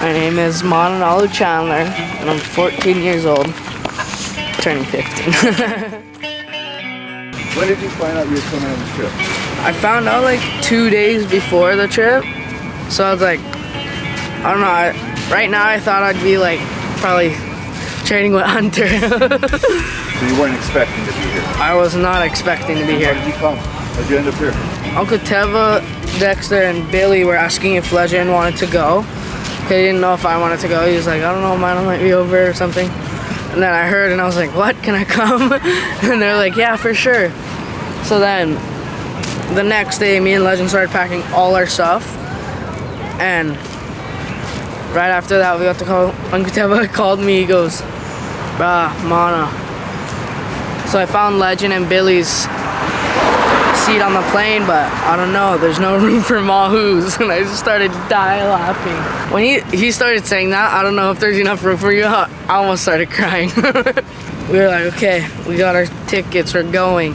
My name is Mananalu Chandler, and I'm 14 years old, turning 15. When did you find out you were coming on the trip? I found out like 2 days before the trip, so I was like, I don't know, right now I thought I'd be like, probably training with Hunter. So you weren't expecting to be here? I was not expecting to be here. How did you come? How did you end up here? Uncle Teva, Dexter, and Billy were asking if Legend wanted to go. He didn't know if I wanted to go. He was like, I don't know, mine might be over or something. And then I heard and I was like, what, can I come? And they're like, yeah, for sure. So then the next day, me and Legend started packing all our stuff. And right after that, we got to call, Uncle Teva called me, he goes, bruh, Mana. So I found Legend and Billy's seat on the plane, but I don't know, there's no room for Mahoos, and I just started dying laughing. When he started saying that, I don't know if there's enough room for you, I almost started crying. We were like, okay, we got our tickets, we're going.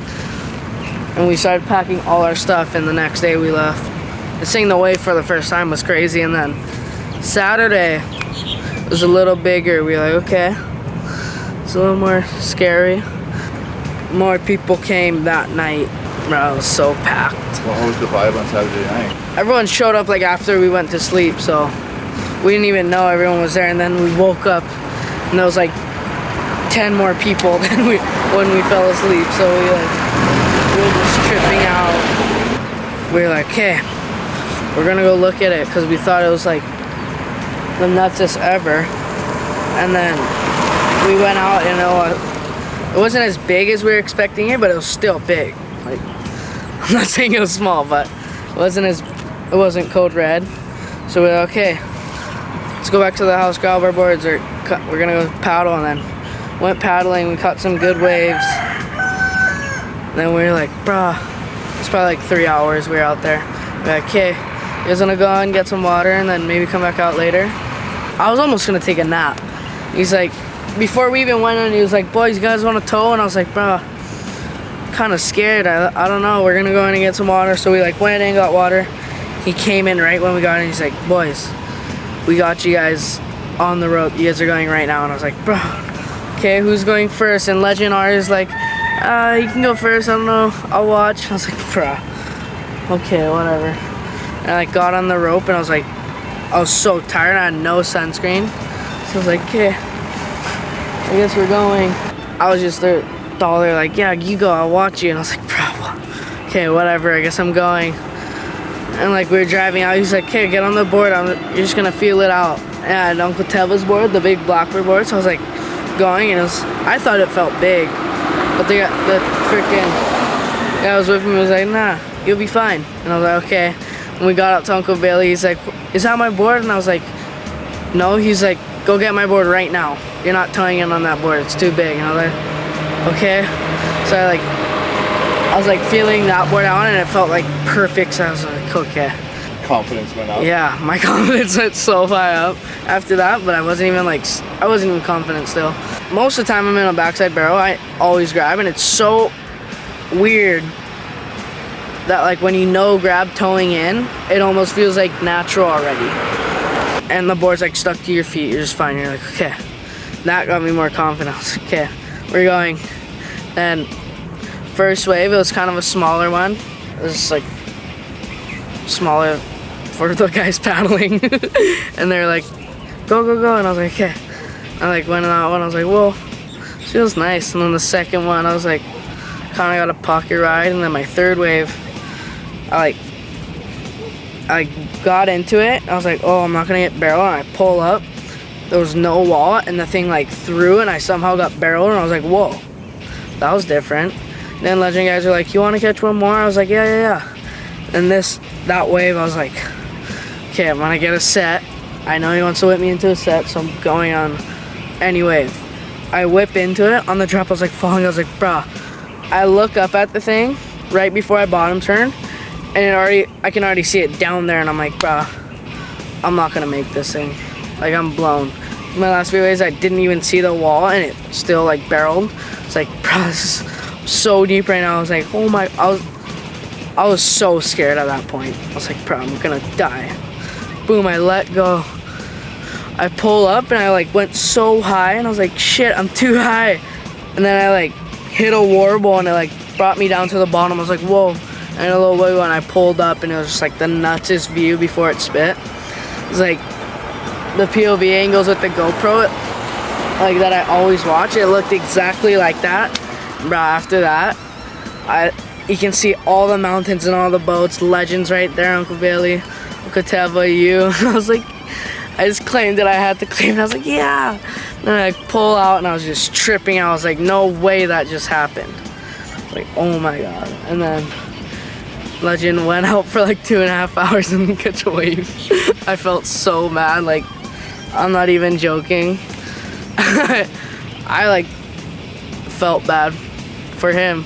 And we started packing all our stuff, and the next day we left. And seeing the wave for the first time was crazy, and then Saturday was a little bigger. We were like, okay, it's a little more scary. More people came that night. Bro, it was so packed. Well, what was the vibe on Saturday night? Everyone showed up like after we went to sleep, so we didn't even know everyone was there. And then we woke up, and there was like 10 more people than when we fell asleep. So we were just tripping out. We were like, okay, we're gonna go look at it because we thought it was like the nutsest ever. And then we went out, and it wasn't as big as we were expecting it, but it was still big. Like, I'm not saying it was small, but it wasn't code red. So we're like, okay, let's go back to the house, grab our boards, or we're gonna go paddle. And then went paddling. We caught some good waves. And then we were like, bruh, it's probably like 3 hours we were out there. We're like, okay, you guys wanna go and get some water and then maybe come back out later? I was almost gonna take a nap. He's like, before we even went in, he was like, boys, you guys want to tow? And I was like, bro, kind of scared. I don't know. We're going to go in and get some water. So we like went in and got water. He came in right when we got in. He's like, boys, we got you guys on the rope. You guys are going right now. And I was like, bro, okay, who's going first? And Legend R is like, you can go first. I don't know. I'll watch. I was like, bro, okay, whatever. And I got on the rope, and I was like, I was so tired. I had no sunscreen. So I was like, okay, I guess we're going. I was just there, all there like, yeah, you go, I'll watch you. And I was like, bro, okay, whatever, I guess I'm going. And like we were driving out, he's like, okay, get on the board, you're just gonna feel it out. And Uncle Teva's board, the big blackbird board, so I was like going, and I thought it felt big. But the freaking guy I was with me was like, nah, you'll be fine. And I was like, okay. And we got out to Uncle Billy, he's like, is that my board? And I was like, no. He's like, go get my board right now. You're not towing in on that board, it's too big. And I was like, okay. So I was like feeling that board out, and it felt like perfect. So I was like, okay. Confidence went up. Yeah, my confidence went so high up after that, but I wasn't even confident still. Most of the time I'm in a backside barrel, I always grab, and it's so weird that like when you know grab towing in, it almost feels like natural already. And the board's like stuck to your feet, you're just fine. You're like, okay. That got me more confident. I was like, okay, we're going. And first wave, it was kind of a smaller one. It was like smaller for the guys paddling. And they're like, go, go, go. And I was like, okay. I like went on that one. I was like, whoa, this feels nice. And then the second one, I was like, kind of got a pocket ride. And then my third wave, I got into it. I was like, oh, I'm not gonna get barrel. And I pull up. There was no wall, and the thing like threw, and I somehow got barreled, and I was like, whoa, that was different. And then Legend guys were like, you want to catch one more? I was like, yeah, yeah, yeah. And that wave, I was like, okay, I'm gonna get a set. I know he wants to whip me into a set, so I'm going on any wave. I whip into it. On the drop, I was like falling. I was like, bruh. I look up at the thing right before I bottom turn, and I can already see it down there, and I'm like, bruh, I'm not gonna make this thing. Like, I'm blown. My last few waves, I didn't even see the wall, and it still like barreled. It's like, bro, this is so deep right now. I was like, oh my, I was so scared at that point. I was like, bro, I'm gonna die. Boom, I let go. I pull up and I like went so high and I was like, shit, I'm too high. And then I like hit a warble and it like brought me down to the bottom. I was like, whoa. And a little wiggle and I pulled up and it was just like the nutsest view before it spit. It was like the POV angles with the GoPro, like that I always watch. It looked exactly like that. Bro, after that, you can see all the mountains and all the boats, legends right there, Uncle Billy, Uncle Teva, you. I was like, I just claimed that I had to claim it. I was like, yeah. And then I pull out and I was just tripping. I was like, no way that just happened. Like, oh my God. And then Legend went out for like 2.5 hours and didn't catch a wave. I felt so mad. Like, I'm not even joking. I like felt bad for him.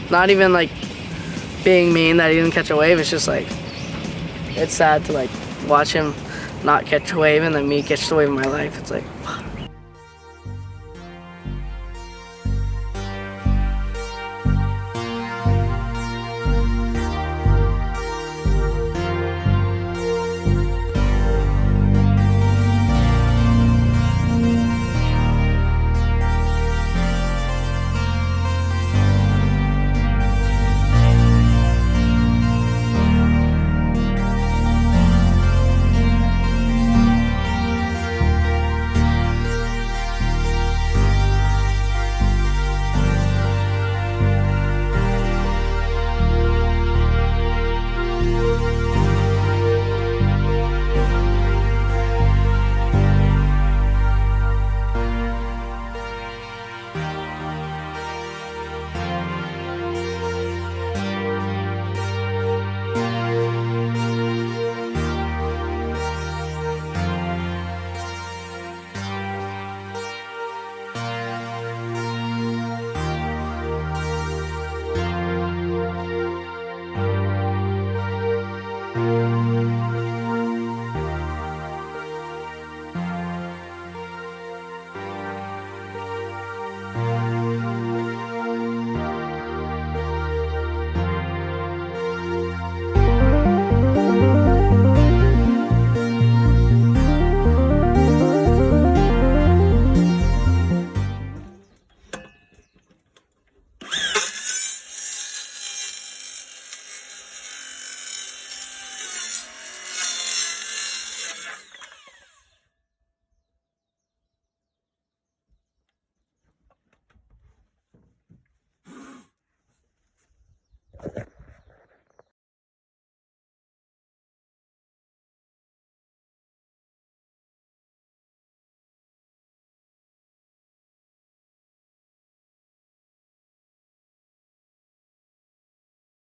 Not even like being mean that he didn't catch a wave. It's just like, it's sad to like watch him not catch a wave and then me catch the wave in my life. It's like, fuck.